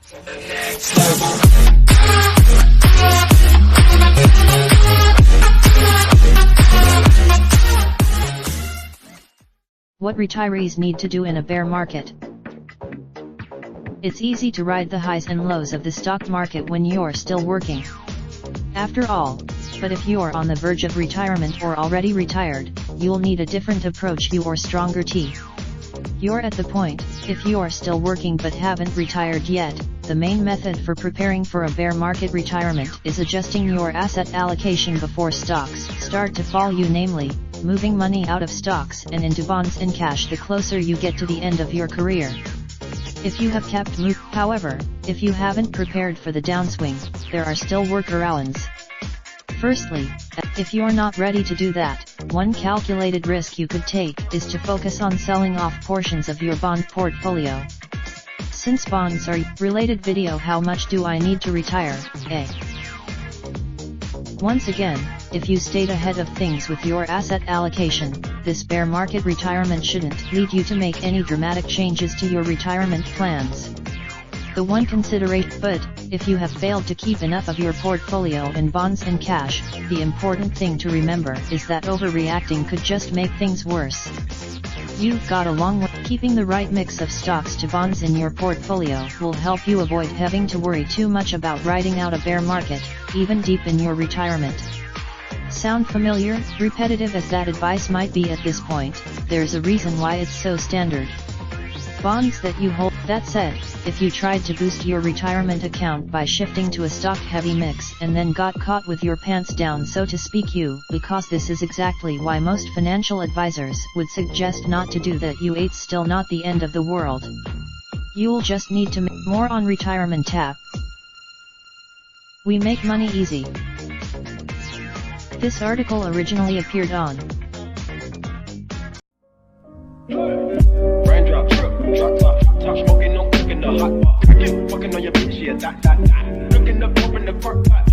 What retirees need to do in a bear market. It's easy to ride the highs and lows of the stock market when you're still working. After all, but if you're on the verge of retirement or already retired, you'll need a different approach or stronger teeth. You're at the point, if you're still working but haven't retired yet, the main method for preparing for a bear market retirement is adjusting your asset allocation before stocks start to fall, namely, moving money out of stocks and into bonds and cash the closer you get to the end of your career. If you have kept moving, however, if you haven't prepared for the downswing, there are still workarounds. Firstly, if you're not ready to do that, one calculated risk you could take is to focus on selling off portions of your bond portfolio. Since bonds are related video, how much do I need to retire? Once again, if you stayed ahead of things with your asset allocation, this bear market retirement shouldn't lead you to make any dramatic changes to your retirement plans. The one consideration, but, if you have failed to keep enough of your portfolio in bonds and cash, the important thing to remember is that overreacting could just make things worse. You've got a long way. Keeping the right mix of stocks to bonds in your portfolio will help you avoid having to worry too much about riding out a bear market, even deep in your retirement. Sound familiar? Repetitive as that advice might be at this point, there's a reason why it's so standard. Bonds that you hold. That said, if you tried to boost your retirement account by shifting to a stock-heavy mix and then got caught with your pants down, so to speak, because this is exactly why most financial advisors would suggest not to do that. It's still not the end of the world. You'll just need to make more on Retirement Tab. We make money easy. This article originally appeared on Raindrop, drop top smoking, no cooking the hot pot. Fucking on your bitch, yeah, that. Looking up, open the park pot.